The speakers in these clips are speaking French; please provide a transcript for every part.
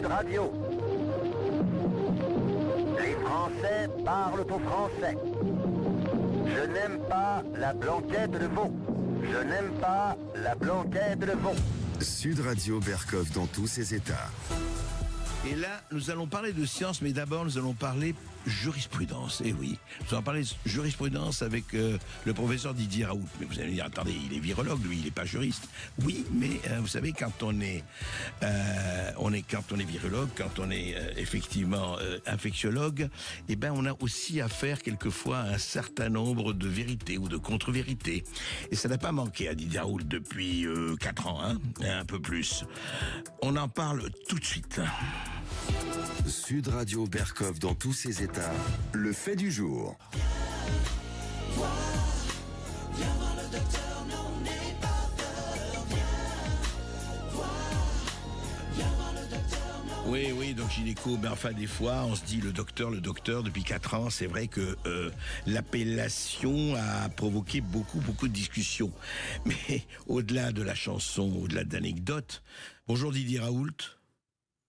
Radio. Les Français parlent au français. Je n'aime pas la blanquette de veau. Je n'aime pas la blanquette de veau. Sud Radio Berkov dans tous ses états. Et là, nous allons parler de science, mais d'abord, nous allons parler jurisprudence. Eh oui, nous allons parler jurisprudence avec le professeur Didier Raoult. Mais vous allez me dire, attendez, il est virologue, lui, il n'est pas juriste. Oui, mais vous savez, quand on est virologue, quand on est effectivement infectiologue, eh ben, on a aussi affaire quelquefois à un certain nombre de vérités ou de contre-vérités. Et ça n'a pas manqué à Didier Raoult depuis 4 ans, hein, un peu plus. On en parle tout de suite. Sud Radio Berkov dans tous ses états. Le fait du jour. Oui, donc gynéco, mais enfin des fois on se dit le docteur, depuis 4 ans, c'est vrai que l'appellation a provoqué beaucoup de discussions. Mais au-delà de la chanson, au-delà d'anecdotes, bonjour Didier Raoult.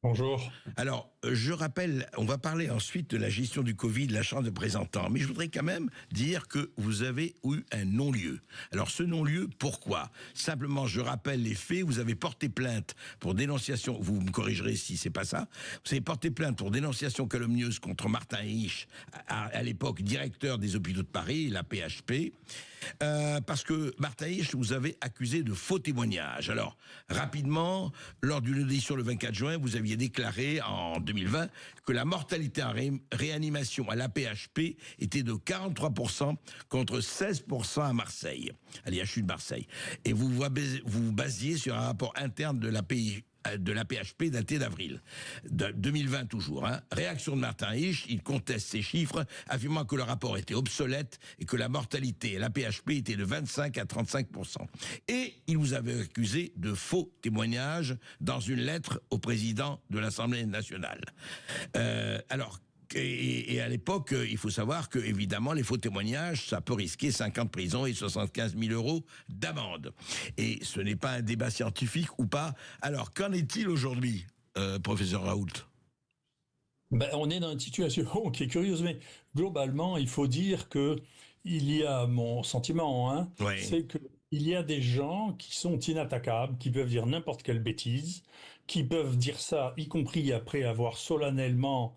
Bonjour. Alors, je rappelle, on va parler ensuite de la gestion du Covid, de la Chambre de représentants, mais je voudrais quand même dire que vous avez eu un non-lieu. Alors, ce non-lieu, pourquoi ? Simplement, je rappelle les faits, vous avez porté plainte pour dénonciation, vous me corrigerez si c'est pas ça, vous avez porté plainte pour dénonciation calomnieuse contre Martin Hirsch, à l'époque directeur des hôpitaux de Paris, la PHP, parce que Martin Hirsch vous avez accusé de faux témoignages. Alors, rapidement, lors d'une audition le 24 juin, vous aviez déclaré en 2020 que la mortalité en réanimation à l'AP-HP était de 43% contre 16% à Marseille, à l'IHU de Marseille. Et vous vous basiez sur un rapport interne de l'AP-HP daté d'avril 2020 toujours. Hein. Réaction de Martin Hirsch, il conteste ces chiffres, affirmant que le rapport était obsolète et que la mortalité à l'AP-HP était de 25 à 35%. Et il vous avait accusé de faux témoignages dans une lettre au président de l'Assemblée nationale. Et à l'époque, il faut savoir que, évidemment, les faux témoignages, ça peut risquer 5 ans de prison et 75 000 euros d'amende. Et ce n'est pas un débat scientifique ou pas. Alors, qu'en est-il aujourd'hui, professeur Raoult ? On est dans une situation qui est curieuse, mais globalement, il faut dire que il y a, mon sentiment, hein, oui. C'est que il y a des gens qui sont inattaquables, qui peuvent dire n'importe quelle bêtise, qui peuvent dire ça, y compris après avoir solennellement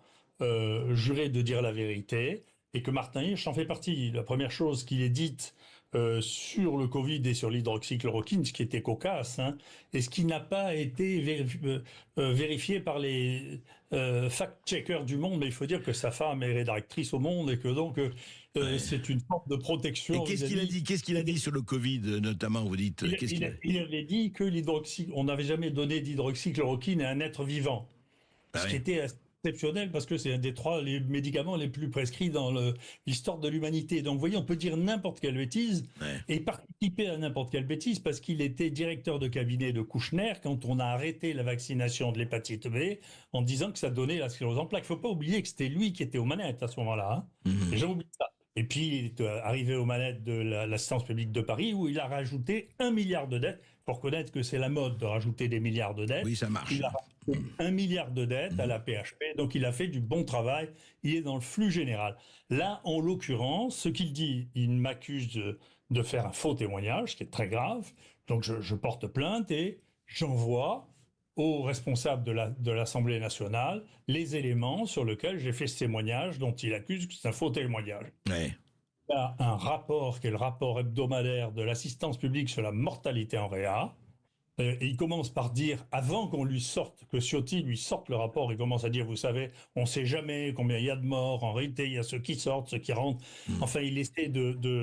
juré de dire la vérité, et que Martin Hirsch en fait partie. La première chose qu'il ait dite sur le Covid et sur l'hydroxychloroquine, ce qui était cocasse, hein, et ce qui n'a pas été vérifié par les fact-checkers du Monde, mais il faut dire que sa femme est rédactrice au Monde et que donc c'est une forme de protection. Et qu'est-ce qu'il a dit ? Qu'est-ce qu'il a dit sur le Covid, notamment, vous dites ? Il avait dit que on n'avait jamais donné d'hydroxychloroquine à un être vivant. Ce qui était exceptionnel parce que c'est un des 3 les médicaments les plus prescrits dans l'histoire de l'humanité. Donc vous voyez, on peut dire n'importe quelle bêtise et participer à n'importe quelle bêtise parce qu'il était directeur de cabinet de Kouchner quand on a arrêté la vaccination de l'hépatite B en disant que ça donnait la sclérose en plaques. Il ne faut pas oublier que c'était lui qui était aux manettes à ce moment-là. Hein. Les gens oublient ça. Et puis, il est arrivé aux manettes de l'assistance publique de Paris où il a rajouté 1 milliard de dettes. Pour reconnaître que c'est la mode de rajouter des milliards de dettes. Oui, ça marche. Il a rajouté 1 milliard de dettes à la PHP. Donc, il a fait du bon travail. Il est dans le flux général. Là, en l'occurrence, ce qu'il dit, il m'accuse de faire un faux témoignage, ce qui est très grave. Donc, je porte plainte et j'envoie aux responsables de l'Assemblée nationale les éléments sur lesquels j'ai fait ce témoignage dont il accuse que c'est un faux témoignage. Ouais. Il y a un rapport qui est le rapport hebdomadaire de l'assistance publique sur la mortalité en réa. Et il commence par dire, avant qu'on lui sorte, que Ciotti lui sorte le rapport, il commence à dire, vous savez, on ne sait jamais combien il y a de morts, en réalité, il y a ceux qui sortent, ceux qui rentrent. Enfin, il essaie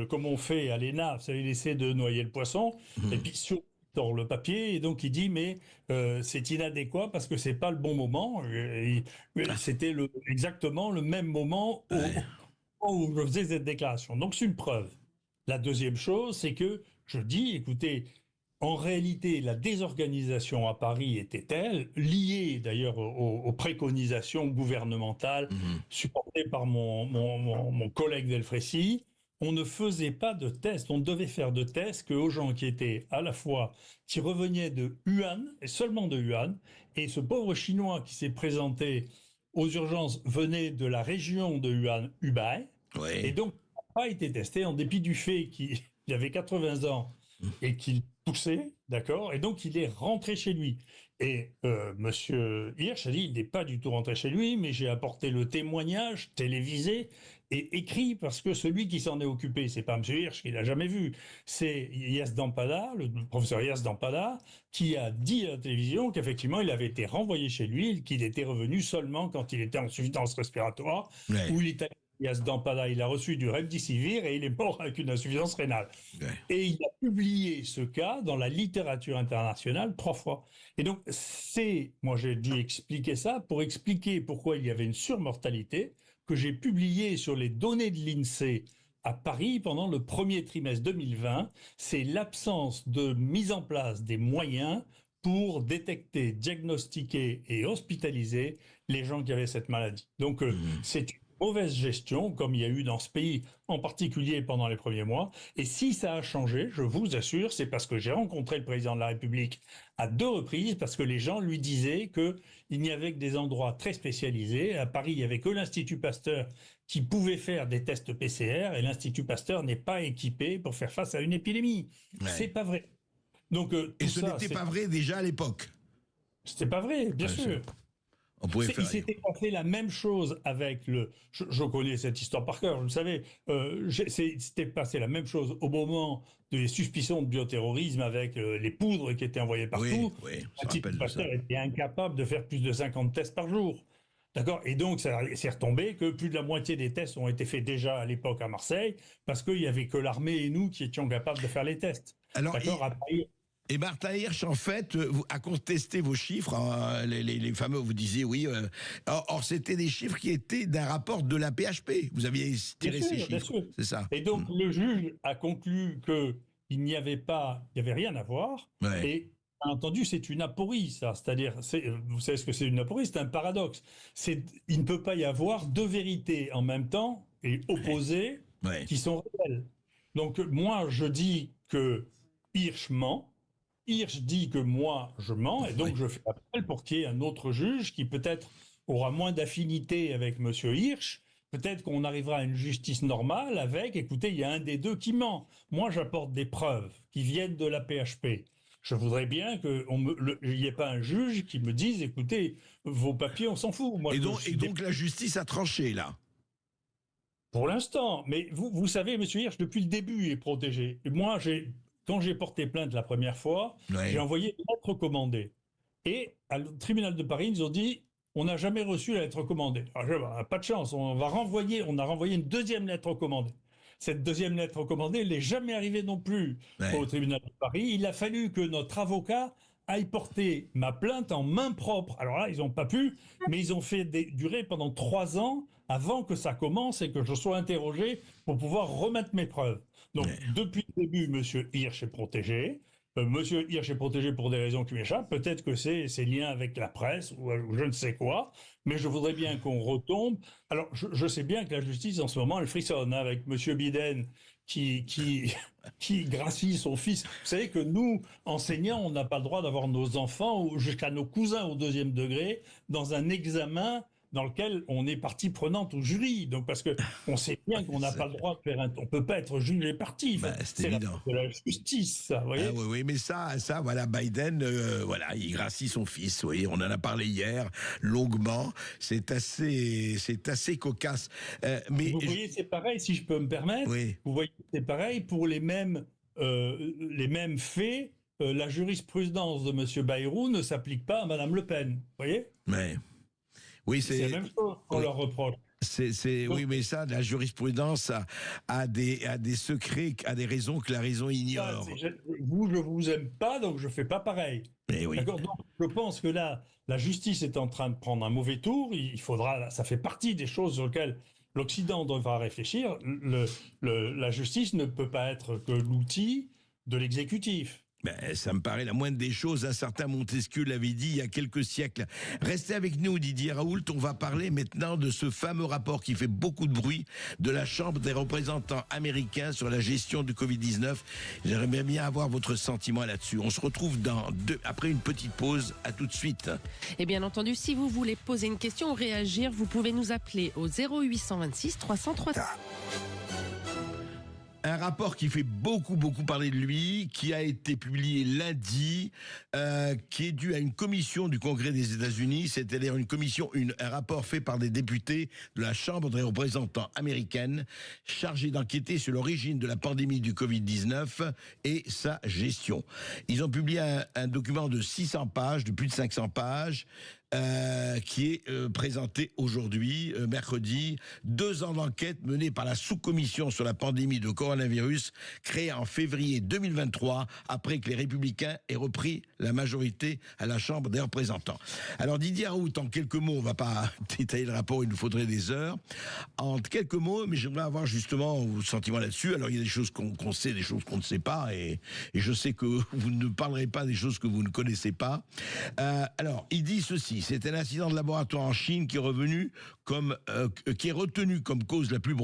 comme on fait à l'ENA, vous savez, il essaie de noyer le poisson. Et puis, sort le papier, et donc il dit, mais c'est inadéquat parce que c'est pas le bon moment. C'était exactement le même moment où je faisais cette déclaration. Donc, c'est une preuve. La deuxième chose, c'est que je dis, écoutez, en réalité, la désorganisation à Paris était telle, liée d'ailleurs aux préconisations gouvernementales supportées par mon collègue Delfrécy, on ne faisait pas de tests. On devait faire de tests qu'aux gens qui étaient à la fois, qui revenaient de Wuhan, et seulement de Wuhan, et ce pauvre Chinois qui s'est présenté aux urgences venait de la région de Wuhan, Hubei, et donc n'a pas été testé en dépit du fait qu'il avait 80 ans et qu'il toussait, d'accord, et donc il est rentré chez lui. Et Monsieur Hirsch a dit, il n'est pas du tout rentré chez lui, mais j'ai apporté le témoignage télévisé et écrit, parce que celui qui s'en est occupé, c'est pas M. Hirsch, qui l'a jamais vu, c'est Yass Dampada, le professeur Yass Dampada, qui a dit à la télévision qu'effectivement, il avait été renvoyé chez lui, qu'il était revenu seulement quand il était en insuffisance respiratoire, où il était Yass Dampada, il a reçu du remdesivir et il est mort avec une insuffisance rénale. Et il a publié ce cas dans la littérature internationale 3 fois. Et donc, moi j'ai dû expliquer ça pour expliquer pourquoi il y avait une surmortalité, que j'ai publié sur les données de l'INSEE à Paris pendant le premier trimestre 2020, c'est l'absence de mise en place des moyens pour détecter, diagnostiquer et hospitaliser les gens qui avaient cette maladie. Donc c'est une mauvaise gestion, comme il y a eu dans ce pays, en particulier pendant les premiers mois. Et si ça a changé, je vous assure, c'est parce que j'ai rencontré le président de la République à 2 reprises, parce que les gens lui disaient qu'il n'y avait que des endroits très spécialisés. À Paris, il n'y avait que l'Institut Pasteur qui pouvait faire des tests PCR, et l'Institut Pasteur n'est pas équipé pour faire face à une épidémie. C'est pas vrai. Donc, et ce n'était pas vrai déjà à l'époque. C'était pas vrai, bien sûr. Il s'était passé la même chose avec le... Je connais cette histoire par cœur, vous le savez. C'était passé la même chose au moment des suspicions de bioterrorisme avec les poudres qui étaient envoyées partout. L'Institut Pasteur était incapable de faire plus de 50 tests par jour. D'accord. Et donc, ça s'est retombé que plus de la moitié des tests ont été faits déjà à l'époque à Marseille, parce qu'il n'y avait que l'armée et nous qui étions capables de faire les tests. Alors, et Martin Hirsch, en fait, a contesté vos chiffres, hein, les fameux, vous disiez oui. Or, c'était des chiffres qui étaient d'un rapport de la PHP. Vous aviez tiré ces chiffres. C'est ça. Et donc, le juge a conclu qu'il n'y avait rien à voir. Et, bien entendu, c'est une aporie, ça. C'est-à-dire, vous savez ce que c'est une aporie? C'est un paradoxe. Il ne peut pas y avoir 2 vérités en même temps et opposées qui sont réelles. Donc, moi, je dis que Hirsch ment. Hirsch dit que moi, je mens, et donc je fais appel pour qu'il y ait un autre juge qui peut-être aura moins d'affinité avec M. Hirsch. Peut-être qu'on arrivera à une justice normale avec, écoutez, il y a un des deux qui ment. Moi, j'apporte des preuves qui viennent de la PHP. Je voudrais bien qu'il n'y ait pas un juge qui me dise, écoutez, vos papiers, on s'en fout. Moi, et donc la justice a tranché, là? Pour l'instant. Mais vous savez, M. Hirsch, depuis le début, est protégé. Et moi, quand j'ai porté plainte la première fois, j'ai envoyé une lettre recommandée. Et au tribunal de Paris, ils ont dit, on n'a jamais reçu la lettre recommandée. Alors, pas de chance, on a renvoyé une deuxième lettre recommandée. Cette deuxième lettre recommandée, elle n'est jamais arrivée non plus au tribunal de Paris. Il a fallu que notre avocat aille porter ma plainte en main propre. Alors là, ils n'ont pas pu, mais ils ont fait durer pendant 3 ans avant que ça commence et que je sois interrogé pour pouvoir remettre mes preuves. Donc, depuis le début, M. Hirsch est protégé. M. Hirsch est protégé pour des raisons qui m'échappent. Peut-être que c'est ses liens avec la presse ou je ne sais quoi. Mais je voudrais bien qu'on retombe. Alors, je sais bien que la justice, en ce moment, elle frissonne avec M. Biden qui gracie son fils. Vous savez que nous, enseignants, on n'a pas le droit d'avoir nos enfants ou jusqu'à nos cousins au 2e degré dans un examen dans lequel on est partie prenante au jury. Donc, parce que on sait bien qu'on n'a pas le droit de faire on peut pas être juge parti. C'est évident. De la justice, ça, vous voyez. Oui, mais ça, voilà, Biden, il gracie son fils. Oui, on en a parlé hier longuement. C'est assez cocasse. Mais vous voyez, c'est pareil, si je peux me permettre. Vous voyez, c'est pareil pour les mêmes faits. La jurisprudence de M. Bayrou ne s'applique pas à Mme Le Pen. Vous voyez. Oui, c'est la même chose qu'on leur reproche. Oui, mais ça, la jurisprudence a des secrets, a des raisons que la raison ignore. Je vous aime pas, donc je fais pas pareil. D'accord. Donc, je pense que là, la justice est en train de prendre un mauvais tour. Ça fait partie des choses sur lesquelles l'Occident devra réfléchir. La justice ne peut pas être que l'outil de l'exécutif. Ben, ça me paraît la moindre des choses. Un certain Montesquieu l'avait dit il y a quelques siècles. Restez avec nous, Didier Raoult. On va parler maintenant de ce fameux rapport qui fait beaucoup de bruit de la Chambre des représentants américains sur la gestion du Covid-19. J'aimerais bien avoir votre sentiment là-dessus. On se retrouve après une petite pause. À tout de suite. Et bien entendu, si vous voulez poser une question ou réagir, vous pouvez nous appeler au 0826 300 300. Un rapport qui fait beaucoup parler de lui, qui a été publié lundi, qui est dû à une commission du Congrès des États-Unis, c'est-à-dire un rapport fait par des députés de la Chambre des représentants américaine, chargés d'enquêter sur l'origine de la pandémie du Covid-19 et sa gestion. Ils ont publié un document de 600 pages, de plus de 500 pages, qui est présenté aujourd'hui, mercredi. 2 ans d'enquête menée par la sous-commission sur la pandémie de coronavirus, créée en février 2023, après que les Républicains aient repris la majorité à la Chambre des représentants. Alors Didier Raoult, en quelques mots, on ne va pas détailler le rapport, il nous faudrait des heures. En quelques mots, mais j'aimerais avoir justement vos sentiments là-dessus. Alors il y a des choses qu'on sait, des choses qu'on ne sait pas, et je sais que vous ne parlerez pas des choses que vous ne connaissez pas. Alors, il dit ceci. C'est un incident de laboratoire en Chine qui est retenu comme cause la plus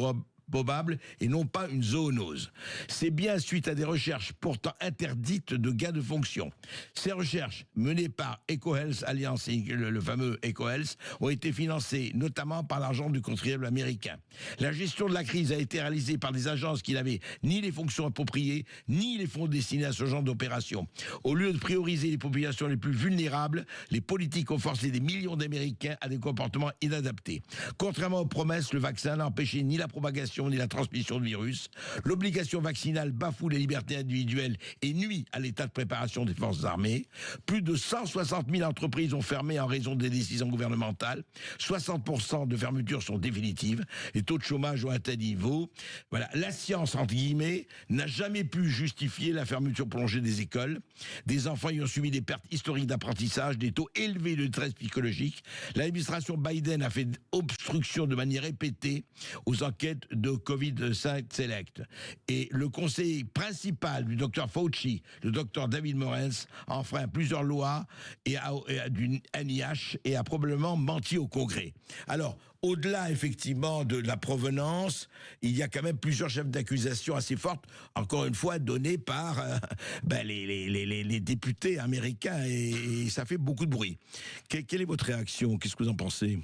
probable et non pas une zoonose. C'est bien suite à des recherches pourtant interdites de gain de fonction. Ces recherches, menées par EcoHealth Alliance, le fameux EcoHealth, ont été financées notamment par l'argent du contribuable américain. La gestion de la crise a été réalisée par des agences qui n'avaient ni les fonctions appropriées, ni les fonds destinés à ce genre d'opération. Au lieu de prioriser les populations les plus vulnérables, les politiques ont forcé des millions d'Américains à des comportements inadaptés. Contrairement aux promesses, le vaccin n'a empêché ni la propagation ni la transmission de virus. L'obligation vaccinale bafoue les libertés individuelles et nuit à l'état de préparation des forces armées. Plus de 160 000 entreprises ont fermé en raison des décisions gouvernementales. 60% de fermetures sont définitives. Les taux de chômage ont atteint niveau. Voilà. La science, entre guillemets, n'a jamais pu justifier la fermeture prolongée des écoles. Des enfants y ont subi des pertes historiques d'apprentissage, des taux élevés de détresse psychologique. L'administration Biden a fait obstruction de manière répétée aux enquêtes de Covid-5 Select. Et le conseil principal du docteur Fauci, le docteur David Morens, a enfreint plusieurs lois du NIH et a probablement menti au Congrès. Alors, au-delà, effectivement, de la provenance, il y a quand même plusieurs chefs d'accusation assez fortes, encore une fois, donnés par les députés américains, et ça fait beaucoup de bruit. Quelle est votre réaction? Qu'est-ce que vous en pensez?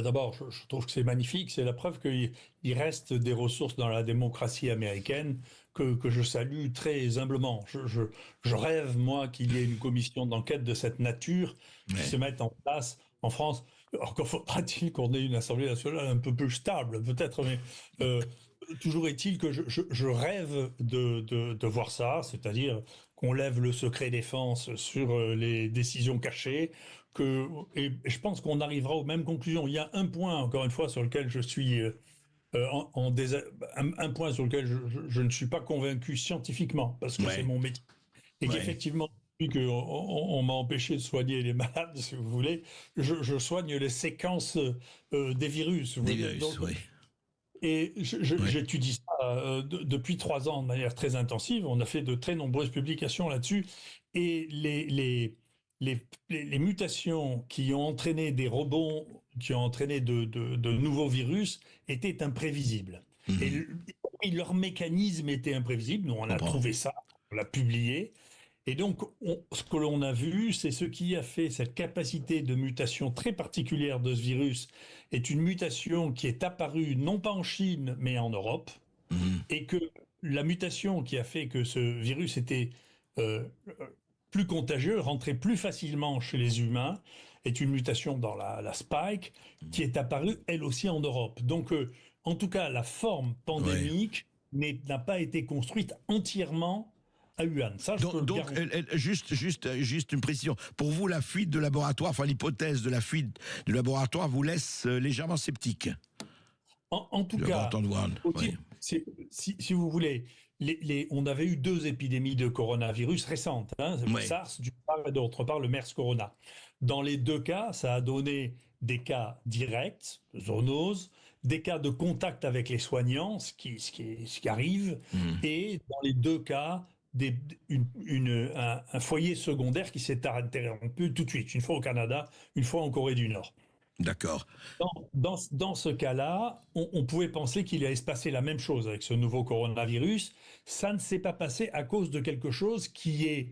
D'abord, je trouve que c'est magnifique. C'est la preuve qu'il reste des ressources dans la démocratie américaine que je salue très humblement. Je rêve, moi, qu'il y ait une commission d'enquête de cette nature qui se mette en place en France. Encore faudra-t-il qu'on ait une Assemblée nationale un peu plus stable, peut-être, mais toujours est-il que je rêve de voir ça, c'est-à-dire qu'on lève le secret défense sur les décisions cachées, et je pense qu'on arrivera aux mêmes conclusions. Il y a un point, encore une fois, sur lequel je suis un point sur lequel je ne suis pas convaincu scientifiquement, parce que c'est mon métier, et qu'effectivement, depuis qu'on m'a empêché de soigner les malades, si vous voulez, je soigne les séquences des virus. Et j'étudie ça depuis 3 ans de manière très intensive. On a fait de très nombreuses publications là-dessus, et les mutations qui ont entraîné des rebonds, qui ont entraîné de nouveaux virus, étaient imprévisibles. Et leur mécanisme était imprévisible. Nous, on a trouvé ça, on l'a publié. Et donc, ce que l'on a vu, c'est ce qui a fait cette capacité de mutation très particulière de ce virus, est une mutation qui est apparue non pas en Chine, mais en Europe, et que la mutation qui a fait que ce virus était plus contagieux, rentrait plus facilement chez les humains, est une mutation dans la spike, qui est apparue elle aussi en Europe. Donc, en tout cas, la forme pandémique n'a pas été construite entièrement à Wuhan. Ça, juste une précision. Pour vous, la fuite de laboratoire, enfin l'hypothèse de la fuite du laboratoire vous laisse légèrement sceptique. En tout cas, si vous voulez, on avait eu 2 épidémies de coronavirus récentes, le SARS d'une part et d'autre part le MERS Corona. Dans les 2 cas, ça a donné des cas directs, zoonoses, des cas de contact avec les soignants, ce qui arrive, et dans les 2 cas, un foyer secondaire qui s'est interrompu tout de suite, une fois au Canada, une fois en Corée du Nord. D'accord. Dans ce cas-là, on pouvait penser qu'il allait se passer la même chose avec ce nouveau coronavirus. Ça ne s'est pas passé à cause de quelque chose qui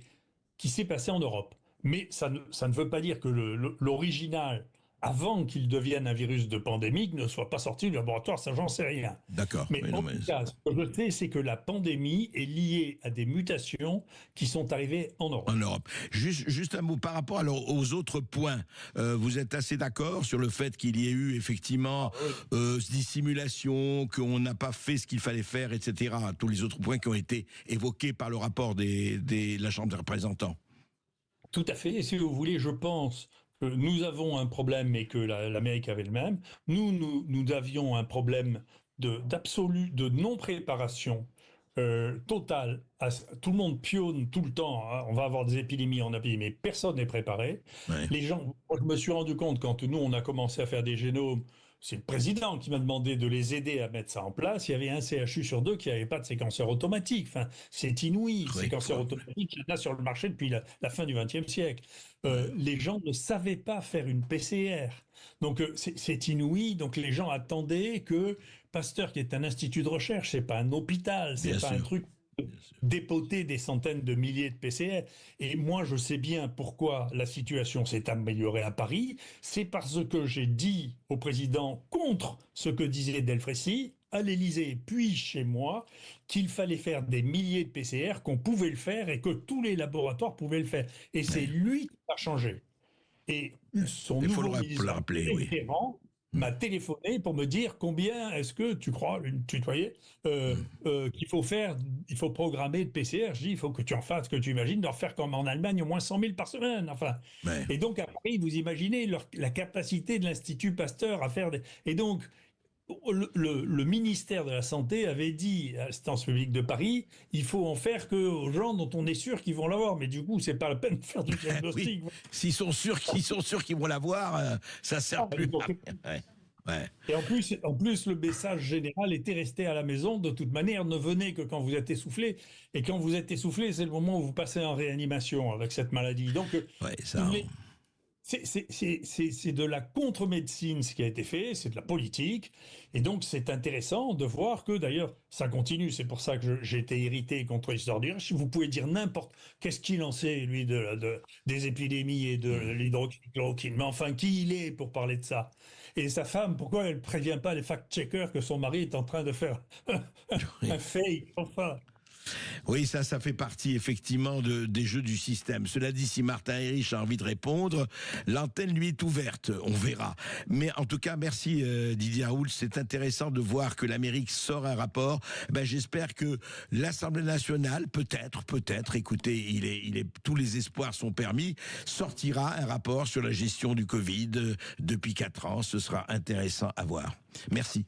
s'est passé en Europe. Mais ça ne veut pas dire que l'original, avant qu'il devienne un virus de pandémie, ne soit pas sorti du laboratoire, ça j'en sais rien. D'accord. Mais en tout cas, ce que je sais, c'est que la pandémie est liée à des mutations qui sont arrivées en Europe. En Europe. Juste un mot par rapport alors aux autres points. Vous êtes assez d'accord sur le fait qu'il y ait eu effectivement dissimulation, qu'on n'a pas fait ce qu'il fallait faire, etc. Tous les autres points qui ont été évoqués par le rapport de la Chambre des représentants. Tout à fait. Et si vous voulez, je pense que nous avons un problème et que l'Amérique avait le même. Nous avions un problème de non-préparation totale. Tout le monde pionne tout le temps. Hein. On va avoir des épidémies en épidémie, mais personne n'est préparé. Ouais. Les gens, moi, je me suis rendu compte quand nous, on a commencé à faire des génomes, c'est le président qui m'a demandé de les aider à mettre ça en place. Il y avait un CHU sur 2 qui n'avait pas de séquenceur automatique. Enfin, c'est inouï. Oui, Séquenceur automatique, il y en a sur le marché depuis la fin du XXe siècle. Les gens ne savaient pas faire une PCR. Donc, c'est inouï. Donc, les gens attendaient que Pasteur, qui est un institut de recherche, c'est pas un hôpital, c'est pas un truc dépoter des centaines de milliers de PCR. Et moi, je sais bien pourquoi la situation s'est améliorée à Paris. C'est parce que j'ai dit au président, contre ce que disait Delfrécy, à l'Élysée, puis chez moi, qu'il fallait faire des milliers de PCR, qu'on pouvait le faire et que tous les laboratoires pouvaient le faire. Et c'est lui qui a changé. Et son nouveau ministre m'a téléphoné pour me dire combien est-ce que tu crois, tutoyer, qu'il faut faire, il faut programmer de PCR. Je dis, il faut que tu en fasses, que tu imagines, d'en faire comme en Allemagne, au moins 100 000 par semaine. Enfin. Ouais. Et donc, à Paris, vous imaginez la capacité de l'Institut Pasteur à faire des... Et donc, le ministère de la Santé avait dit à l'Assistance publique de Paris, il faut en faire aux gens dont on est sûr qu'ils vont l'avoir. Mais du coup, c'est pas la peine de faire du diagnostic. Oui. S'ils sont sûrs qu'ils vont l'avoir, ça sert plus. Ouais. Ouais. Et en plus, le message général était resté à la maison. De toute manière, ne venez que quand vous êtes essoufflé. Et quand vous êtes essoufflé, c'est le moment où vous passez en réanimation avec cette maladie. Donc, c'est de la contre-médecine ce qui a été fait, c'est de la politique. Et donc, c'est intéressant de voir que, d'ailleurs, ça continue. C'est pour ça que j'ai été irrité contre l'histoire du Reich. Vous pouvez dire n'importe... Qu'est-ce qu'il en sait, lui, des épidémies et de l'hydroxychloroquine? Mais enfin, qui il est pour parler de ça? Et sa femme, pourquoi elle ne prévient pas les fact-checkers que son mari est en train de faire un fake? Enfin... Oui, ça fait partie effectivement des jeux du système. Cela dit, si Martin Erich a envie de répondre, l'antenne lui est ouverte, on verra. Mais en tout cas, merci Didier Raoult, c'est intéressant de voir que l'Amérique sort un rapport. J'espère que l'Assemblée nationale, peut-être, écoutez, tous les espoirs sont permis, sortira un rapport sur la gestion du Covid depuis 4 ans. Ce sera intéressant à voir. Merci.